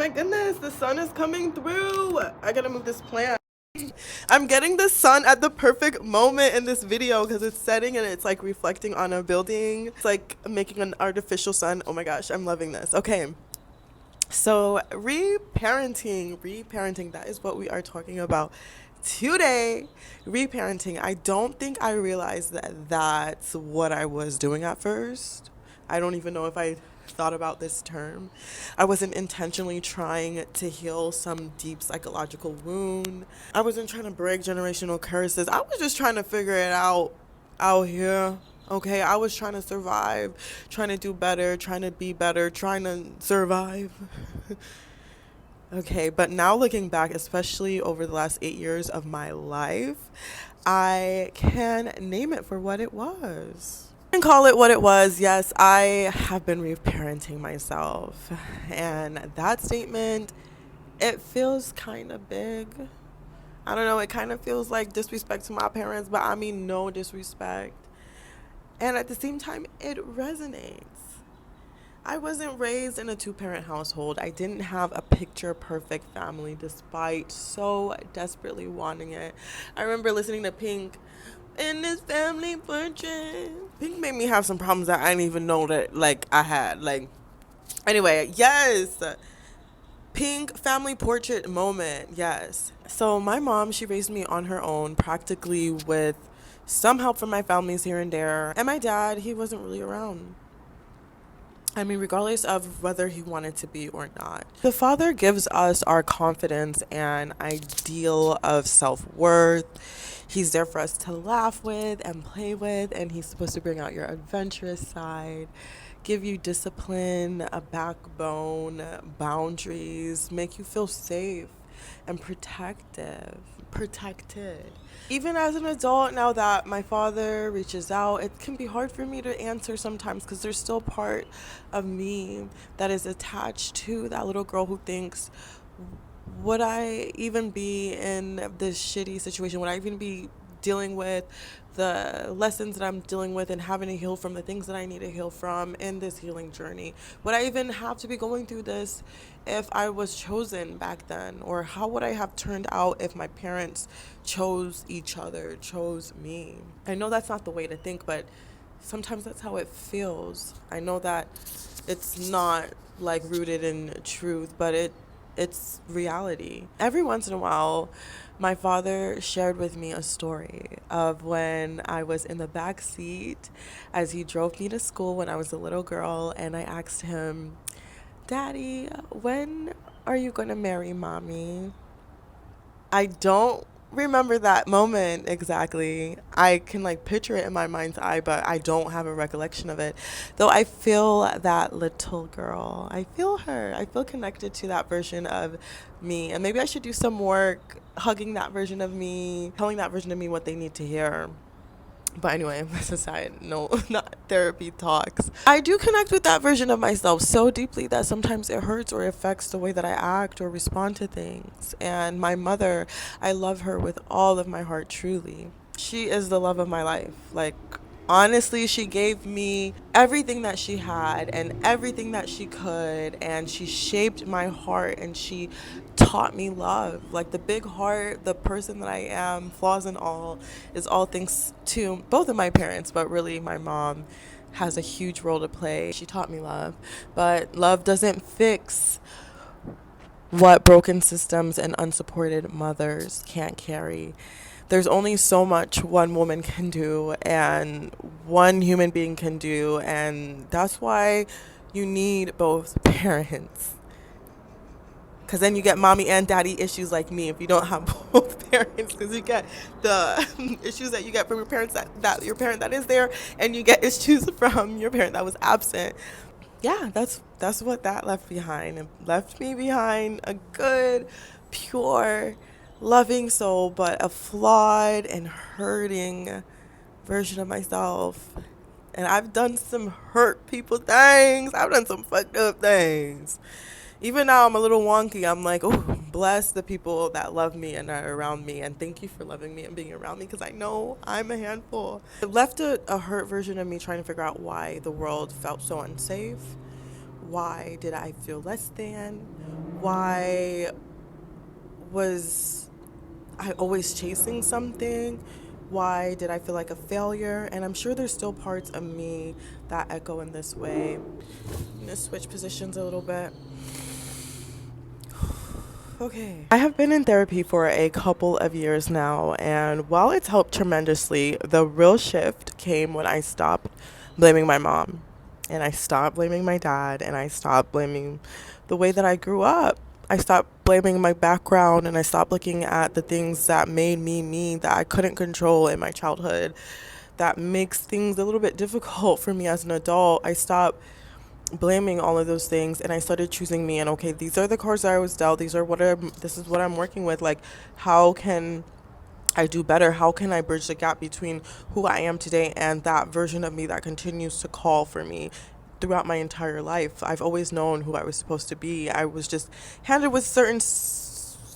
my goodness, the sun is coming through. I gotta move this plant. I'm getting the sun at the perfect moment in this video because it's setting and it's like reflecting on a building. It's like making an artificial sun. Oh my gosh, I'm loving this. Okay. So, reparenting, that is what we are talking about today. Reparenting. I don't think I realized that that's what I was doing at first. I don't even know if I thought about this term. I wasn't intentionally trying to heal some deep psychological wound. I wasn't trying to break generational curses. I was just trying to figure it out here. Okay, I was trying to survive, trying to do better, trying to be better, trying to survive. Okay, but now looking back, especially over the last 8 years of my life, I can name it for what it was. And call it what it was. Yes, I have been reparenting myself. And that statement, it feels kind of big. I don't know, it kind of feels like disrespect to my parents, but I mean no disrespect. And at the same time, it resonates. I wasn't raised in a two-parent household. I didn't have a picture-perfect family despite so desperately wanting it. I remember listening to Pink in this family portrait. Pink made me have some problems that I didn't even know that like I had. Like, anyway, yes. Pink family portrait moment, yes. So my mom, she raised me on her own, practically with some help from my families here and there. And my dad, he wasn't really around. I mean, regardless of whether he wanted to be or not. The Father gives us our confidence and ideal of self-worth. He's there for us to laugh with and play with, and he's supposed to bring out your adventurous side, give you discipline, a backbone, boundaries, make you feel safe and protected. Even as an adult, now that my father reaches out, it can be hard for me to answer sometimes because there's still part of me that is attached to that little girl who thinks, would I even be in this shitty situation? Would I even be dealing with the lessons that I'm dealing with and having to heal from the things that I need to heal from in this healing journey? Would I even have to be going through this if I was chosen back then? Or how would I have turned out if my parents chose each other, chose me? I know that's not the way to think, but sometimes that's how it feels. I know that it's not like rooted in truth, but it's reality. Every once in a while, my father shared with me a story of when I was in the back seat as he drove me to school when I was a little girl, and I asked him, "Daddy, when are you going to marry mommy?" I don't remember that moment exactly. I can like picture it in my mind's eye, but I don't have a recollection of it. Though I feel that little girl. I feel her. I feel connected to that version of me. And maybe I should do some work hugging that version of me, telling that version of me what they need to hear. But anyway, that's aside. No, not therapy talks. I do connect with that version of myself so deeply that sometimes it hurts or affects the way that I act or respond to things. And my mother, I love her with all of my heart, truly. She is the love of my life. Like, honestly, she gave me everything that she had and everything that she could, and she shaped my heart and she taught me love. Like, the big heart, the person that I am, flaws and all, is all thanks to both of my parents, but really my mom has a huge role to play. She taught me love, but love doesn't fix what broken systems and unsupported mothers can't carry. There's only so much one woman can do and one human being can do, and that's why you need both parents. Because then you get mommy and daddy issues like me if you don't have both parents, because you get the issues that you get from your parents, that your parent that is there, and you get issues from your parent that was absent. Yeah, that's what that left behind. It left me behind a good, pure, loving soul, but a flawed and hurting version of myself. And I've done some hurt people things. I've done some fucked up things. Even now I'm a little wonky. I'm like, oh, bless the people that love me and are around me, and thank you for loving me and being around me, because I know I'm a handful. It left a hurt version of me trying to figure out why the world felt so unsafe, Why did I feel less than? Why was I always chasing something? Why did I feel like a failure? And I'm sure there's still parts of me that echo in this way. I'm gonna switch positions a little bit. Okay. I have been in therapy for a couple of years now, and while it's helped tremendously, the real shift came when I stopped blaming my mom, and I stopped blaming my dad, and I stopped blaming the way that I grew up. I stopped blaming my background, and I stopped looking at the things that made me me that I couldn't control in my childhood, that makes things a little bit difficult for me as an adult. I stopped blaming all of those things, and I started choosing me. And okay, these are the cards that I was dealt, this is what I'm working with. Like, how can I do better? How can I bridge the gap between who I am today and that version of me that continues to call for me throughout my entire life? I've always known who I was supposed to be. I was just handed with certain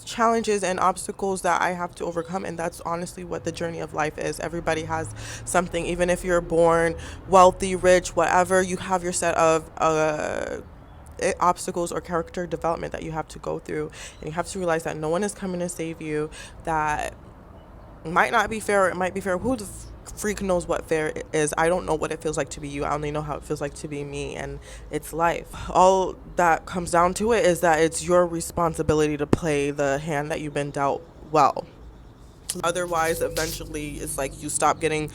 challenges and obstacles that I have to overcome, and that's honestly what the journey of life is. Everybody has something, even if you're born wealthy, rich, whatever, you have your set of obstacles or character development that you have to go through, and you have to realize that no one is coming to save you. That might not be fair, it might be fair. Who the freak knows what fair is? I don't know what it feels like to be you. I only know how it feels like to be me, and it's life. All that comes down to it is that it's your responsibility to play the hand that you've been dealt well. Otherwise, eventually, it's like you stop getting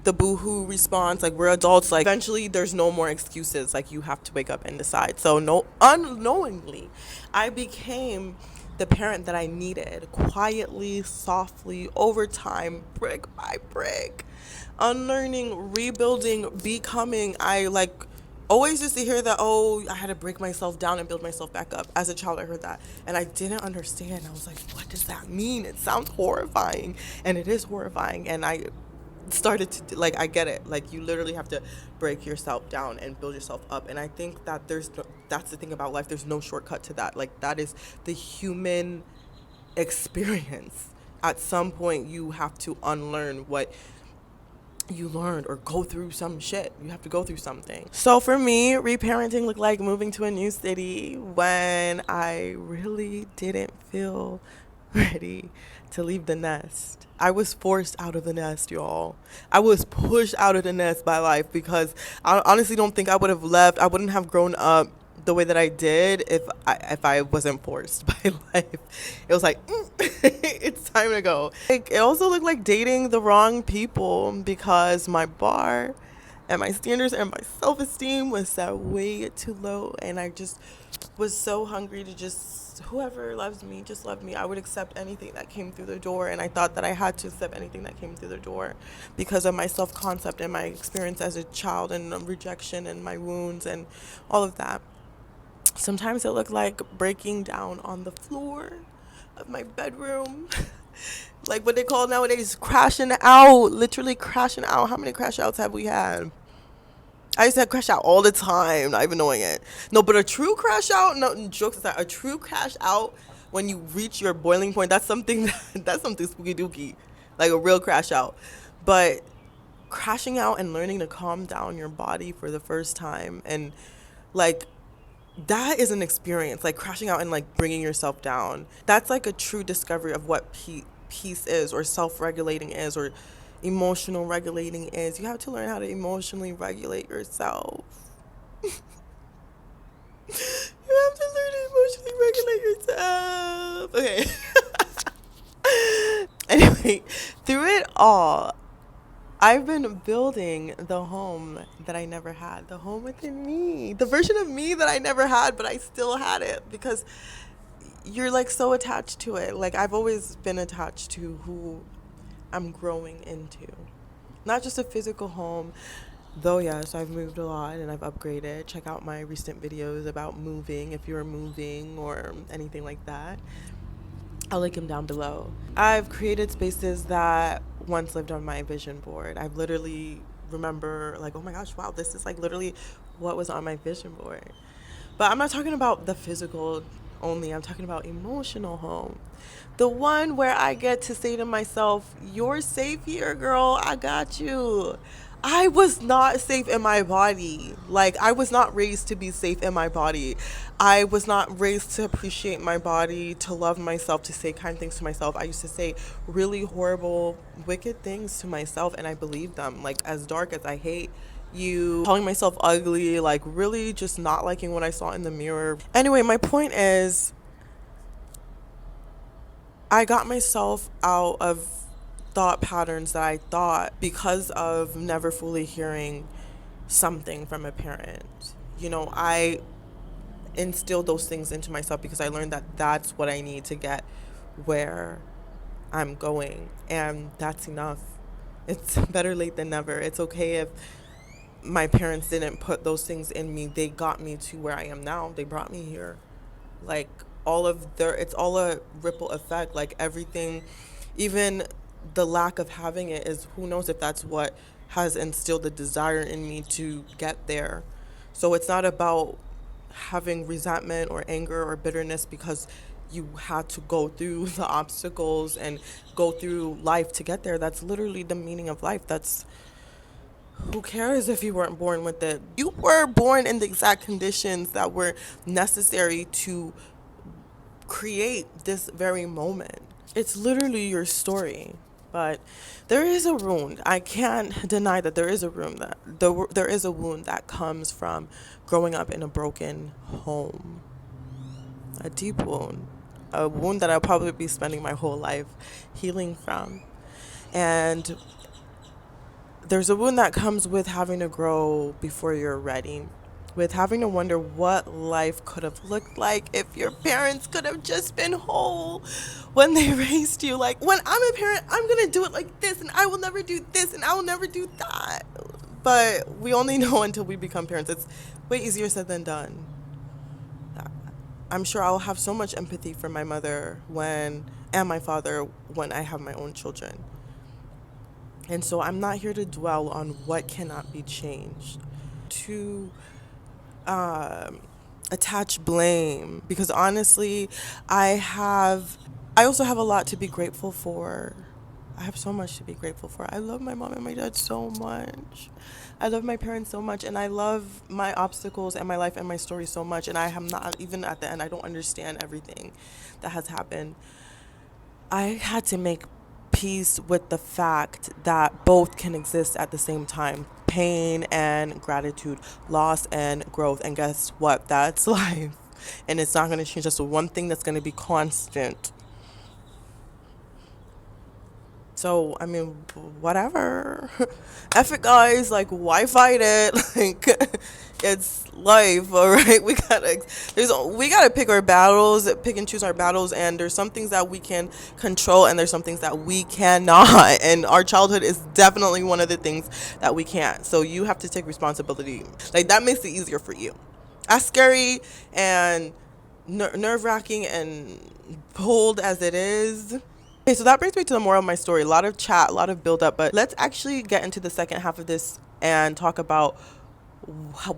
the boohoo response. Like, we're adults. Like, eventually, there's no more excuses. Like, you have to wake up and decide. So, no, unknowingly, I became the parent that I needed, quietly, softly, over time, brick by brick, unlearning, rebuilding, becoming. I like always used to hear that, oh, I had to break myself down and build myself back up. As a child, I heard that, and I didn't understand. I was like, what does that mean? It sounds horrifying, and it is horrifying. And I started to, like, I get it. Like, you literally have to break yourself down and build yourself up. And I think that that's the thing about life. There's no shortcut to that. Like, that is the human experience. At some point, you have to unlearn what you learned or go through some shit. You have to go through something. So for me, reparenting looked like moving to a new city when I really didn't feel ready to leave the nest. I was forced out of the nest, y'all. I was pushed out of the nest by life, because I honestly don't think I would have left. I wouldn't have grown up the way that I did if I wasn't forced by life. It was like, it's time to go. Like, it also looked like dating the wrong people, because my bar and my standards and my self-esteem was set way too low, and I just was so hungry to just, whoever loves me, just love me. I would accept anything that came through the door, and I thought that I had to accept anything that came through the door because of my self-concept and my experience as a child, and rejection and my wounds and all of that. Sometimes it looked like breaking down on the floor of my bedroom. Like what they call nowadays crashing out, literally crashing out. How many crash outs have we had? I used to crash out all the time, not even knowing it. No, but a true crash out, no, jokes aside, a true crash out when you reach your boiling point, that's something that's something spooky dooky, like a real crash out. But crashing out and learning to calm down your body for the first time, and like, that is an experience. Like, crashing out and like bringing yourself down, that's like a true discovery of what peace is, or self-regulating is, or emotional regulating is. You have to learn how to emotionally regulate yourself. You have to learn to emotionally regulate yourself. Okay. Anyway, through it all, I've been building the home that I never had, the home within me, the version of me that I never had, but I still had it, because you're like so attached to it. Like, I've always been attached to who I'm growing into. Not just a physical home, though, yes, I've moved a lot and I've upgraded. Check out my recent videos about moving if you're moving or anything like that. I'll link them down below. I've created spaces that once lived on my vision board. I've literally remember, like, oh my gosh, wow, this is like literally what was on my vision board. But I'm not talking about the physical only. I'm talking about emotional home. The one where I get to say to myself, you're safe here, girl. I got you. I was not safe in my body. Like, I was not raised to be safe in my body. I was not raised to appreciate my body, to love myself, to say kind things to myself. I used to say really horrible, wicked things to myself, and I believed them. Like, as dark as I hate you, calling myself ugly, like, really just not liking what I saw in the mirror. Anyway, my point is, I got myself out of thought patterns that I thought because of never fully hearing something from a parent. I instilled those things into myself because I learned that that's what I need to get where I'm going. And that's enough. It's better late than never. It's okay if my parents didn't put those things in me. They got me to where I am now. They brought me here. Like, it's all a ripple effect. Like, everything, even the lack of having it, is who knows if that's what has instilled the desire in me to get there. So it's not about having resentment or anger or bitterness because you had to go through the obstacles and go through life to get there. That's literally the meaning of life. That's Who cares if you weren't born with it? You were born in the exact conditions that were necessary to create this very moment. It's literally your story. But there is a wound. I can't deny that there is a room that there is a wound that comes from growing up in a broken home. A deep wound. A wound that I'll probably be spending my whole life healing from. And there's a wound that comes with having to grow before you're ready, with having to wonder what life could have looked like if your parents could have just been whole when they raised you. Like, when I'm a parent, I'm going to do it like this, and I will never do this, and I will never do that. But we only know until we become parents. It's way easier said than done. I'm sure I'll have so much empathy for my mother and my father when I have my own children. And so I'm not here to dwell on what cannot be changed, to attach blame, because honestly, I also have a lot to be grateful for. I have so much to be grateful for. I love my mom and my dad so much. I love my parents so much, and I love my obstacles and my life and my story so much. And I am not, even at the end, I don't understand everything that has happened. I had to make peace with the fact that both can exist at the same time: pain and gratitude, loss and growth. And guess what? That's life. And it's not going to change. Just one thing that's going to be constant. So, I mean, whatever. F it, guys. Like, why fight it? Like, it's life, all right? We gotta pick our battles, pick and choose our battles, and there's some things that we can control, and there's some things that we cannot. And our childhood is definitely one of the things that we can't. So you have to take responsibility. Like, that makes it easier for you. As scary and nerve-wracking and bold as it is. Okay, so that brings me to the moral of my story. A lot of chat, a lot of build up, but let's actually get into the second half of this and talk about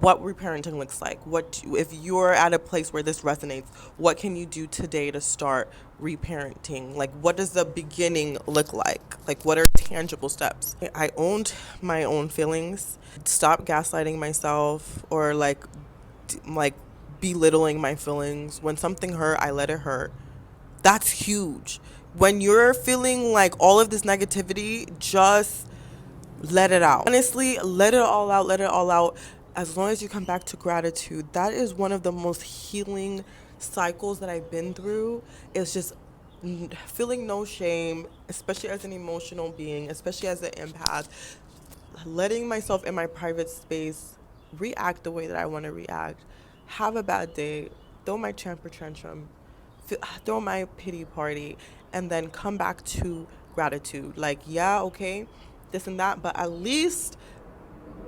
what reparenting looks like. What, if you're at a place where this resonates, what can you do today to start reparenting? Like, what does the beginning look like? Like, what are tangible steps? I owned my own feelings. Stop gaslighting myself or like belittling my feelings. When something hurt, I let it hurt. That's huge. When you're feeling like all of this negativity, just let it out. Honestly, let it all out. Let it all out. As long as you come back to gratitude, that is one of the most healing cycles that I've been through. It's just feeling no shame, especially as an emotional being, especially as an empath, letting myself in my private space react the way that I want to react, have a bad day, throw my temper tantrum, throw my pity party, and then come back to gratitude. Like, yeah, okay, this and that, but at least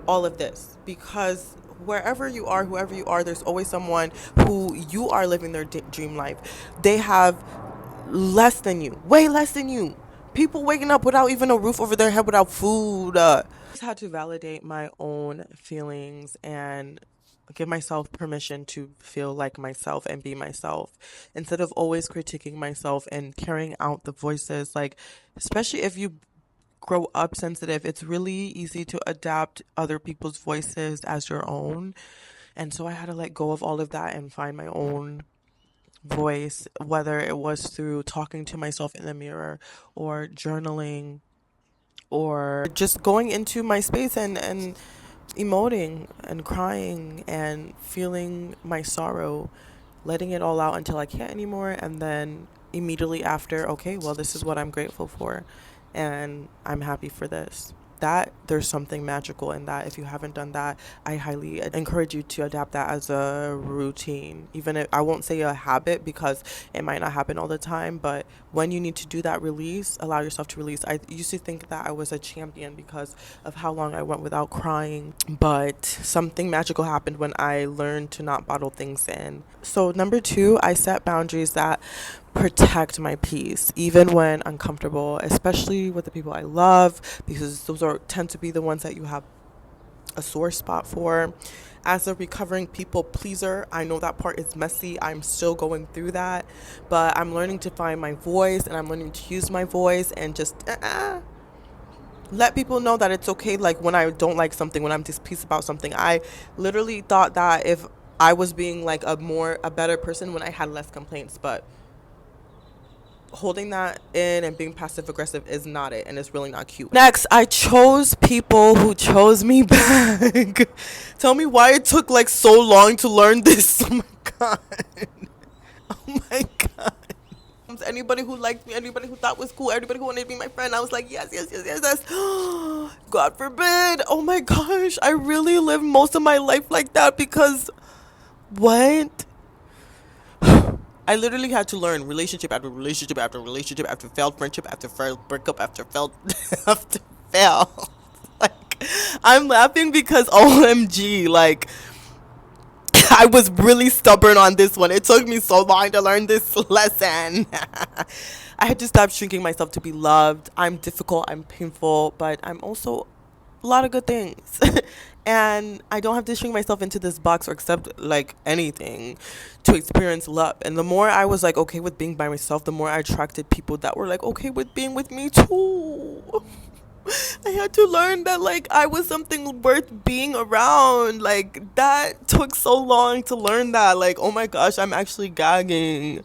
all of this, because wherever you are, whoever you are, there's always someone who you are living their dream life. They have less than you, way less than you. People waking up without even a roof over their head, without food. I just had to validate my own feelings and give myself permission to feel like myself and be myself, instead of always critiquing myself and carrying out the voices. Like, especially if you grow up sensitive, it's really easy to adapt other people's voices as your own. And so I had to let go of all of that and find my own voice, whether it was through talking to myself in the mirror or journaling or just going into my space and emoting and crying and feeling my sorrow, letting it all out until I can't anymore, and then immediately after, okay, well, this is what I'm grateful for, and I'm happy for this. That there's something magical in that. If you haven't done that, I highly encourage you to adapt that as a routine. Even if I won't say a habit because it might not happen all the time, but when you need to do that release, allow yourself to release. I used to think that I was a champion because of how long I went without crying, but something magical happened when I learned to not bottle things in. So, number two, I set boundaries that protect my peace, even when uncomfortable, especially with the people I love, because those are tend to be the ones that you have a sore spot for. As a recovering people pleaser, I know that part is messy. I'm still going through that, but I'm learning to find my voice and I'm learning to use my voice and just let people know that it's okay. Like when I don't like something, when I'm displeased about something, I literally thought that if I was being like a better person when I had less complaints, but holding that in and being passive aggressive is not it, and it's really not cute. Next, I chose people who chose me back. Tell me why it took like so long to learn this. Oh my god. Oh my god. Anybody who liked me, anybody who thought was cool, everybody who wanted to be my friend, I was like, yes, yes, yes, yes, yes. God forbid. Oh my gosh. I really lived most of my life like that because what? I literally had to learn relationship after relationship after relationship after failed friendship after failed breakup after failed after fail. Like, I'm laughing because OMG, like, I was really stubborn on this one. It took me so long to learn this lesson. I had to stop shrinking myself to be loved. I'm difficult, I'm painful, but I'm also a lot of good things. And I don't have to shrink myself into this box or accept like anything to experience love. And the more I was like okay with being by myself, the more I attracted people that were like okay with being with me too. I had to learn that like I was something worth being around. Like that took so long to learn that. Like, oh my gosh, I'm actually gagging.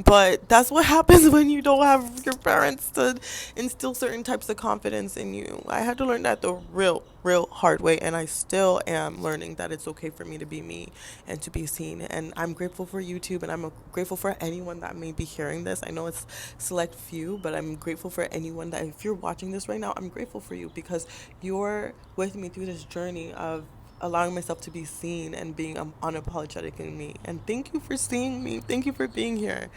But that's what happens when you don't have your parents to instill certain types of confidence in you. I had to learn that the real hard way, and I still am learning that it's okay for me to be me and to be seen. And I'm grateful for YouTube, and I'm grateful for anyone that may be hearing this. I know it's select few, but I'm grateful for anyone that if you're watching this right now, I'm grateful for you because you're with me through this journey of allowing myself to be seen and being unapologetic in me. And thank you for seeing me. Thank you for being here.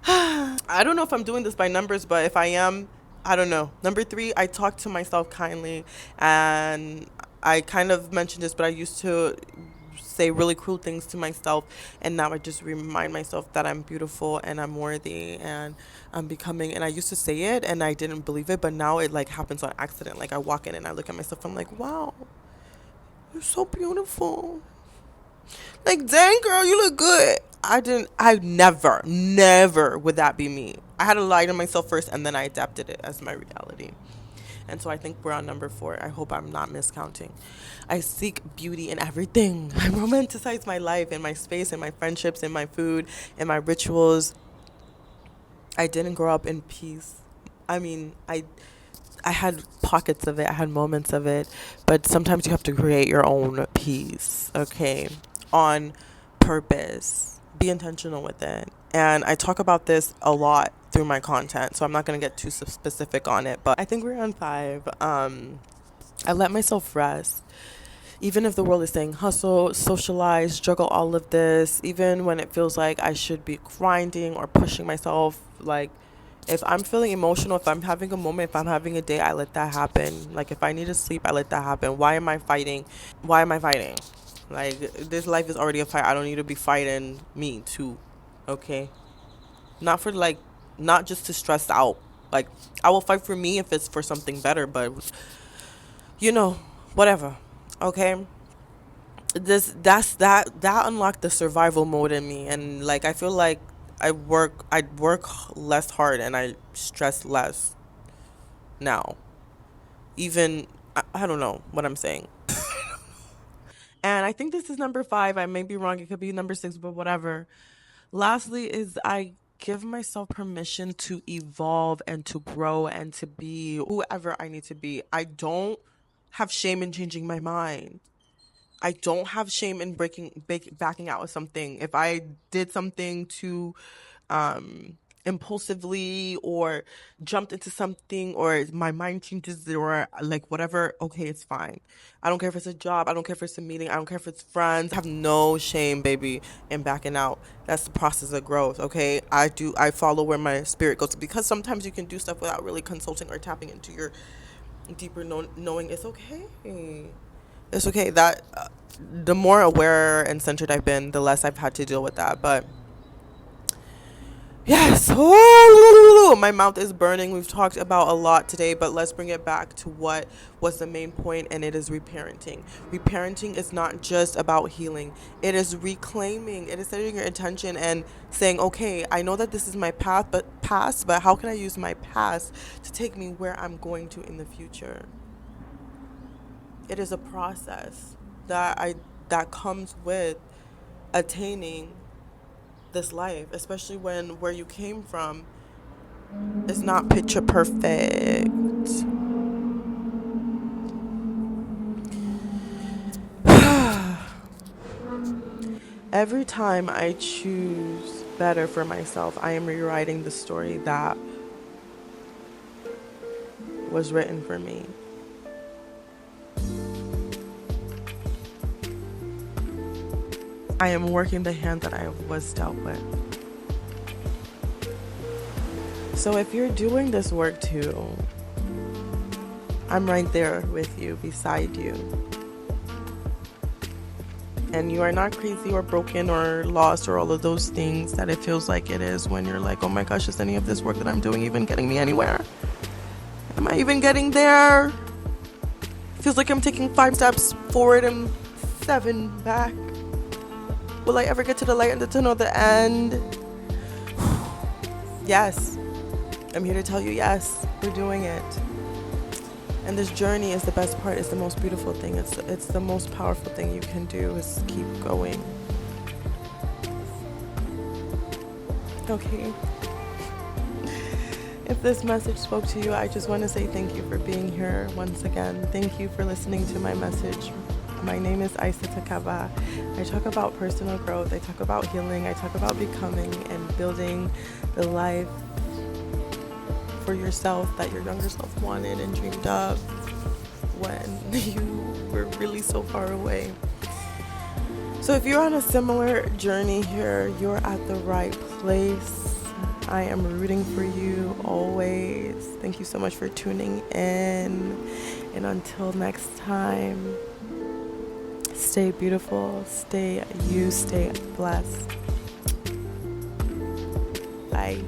I don't know if I'm doing this by numbers, but if I am, I don't know. Number three, I talk to myself kindly. And I kind of mentioned this, but I used to say really cruel things to myself. And now I just remind myself that I'm beautiful and I'm worthy and I'm becoming. And I used to say it and I didn't believe it, but now it like happens on accident. Like I walk in and I look at myself, I'm like, wow, you're so beautiful. Like, dang, girl, you look good. I never would that be me. I had to lie to myself first and then I adapted it as my reality. And so I think we're on number four. I hope I'm not miscounting. I seek beauty in everything. I romanticize my life and my space and my friendships and my food and my rituals. I didn't grow up in peace. I mean, I had pockets of it, I had moments of it, but sometimes you have to create your own peace, okay? On purpose. Be intentional with it. And I talk about this a lot through my content, so I'm not going to get too specific on it, but I think we're on five. I let myself rest. Even if the world is saying hustle, socialize, juggle all of this, even when it feels like I should be grinding or pushing myself, like if I'm feeling emotional, if I'm having a moment, if I'm having a day, I let that happen. Like if I need to sleep, I let that happen. Why am I fighting? Why am I fighting? Like this life is already a fight. I don't need to be fighting me too. Okay? Not for like not just to stress out. Like I will fight for me if it's for something better, but you know, whatever. Okay? That unlocked the survival mode in me, and like I feel like I work less hard and I stress less. now. Even, I don't know what I'm saying. And I think this is number 5. I may be wrong. It could be number 6, but whatever. Lastly, is I give myself permission to evolve and to grow and to be whoever I need to be. I don't have shame in changing my mind. I don't have shame in backing out of something. If I did something too impulsively or jumped into something or my mind changes or like whatever, okay, it's fine. I don't care if it's a job. I don't care if it's a meeting. I don't care if it's friends. I have no shame, baby, in backing out. That's the process of growth, okay? I follow where my spirit goes because sometimes you can do stuff without really consulting or tapping into your deeper knowing. It's okay. It's okay. That the more aware and centered I've been, the less I've had to deal with that. But yes, oh, my mouth is burning. We've talked about a lot today, but let's bring it back to what was the main point, and it is reparenting. Reparenting is not just about healing. It is reclaiming. It is setting your intention and saying, okay, I know that this is my past, but how can I use my past to take me where I'm going to in the future? It is a process that comes with attaining this life, especially when where you came from is not picture perfect. Every time I choose better for myself, I am rewriting the story that was written for me. I am working the hand that I was dealt with. So if you're doing this work too, I'm right there with you, beside you. And you are not crazy or broken or lost or all of those things that it feels like it is when you're like, oh my gosh, is any of this work that I'm doing even getting me anywhere? Am I even getting there? Feels like I'm taking 5 steps forward and 7 back. Will I ever get to the light in the tunnel at the end? Yes. I'm here to tell you, yes, we're doing it. And this journey is the best part. It's the most beautiful thing. It's the most powerful thing you can do is keep going. Okay. If this message spoke to you, I just want to say thank you for being here once again. Thank you for listening to my message. My name is aissata Kaba. I talk about personal growth. I talk about healing. I talk about becoming and building the life for yourself that your younger self wanted and dreamed of when you were really so far away. So if you're on a similar journey here, you're at the right place. I am rooting for you always. Thank you so much for tuning in. And until next time, stay beautiful, stay blessed. Bye.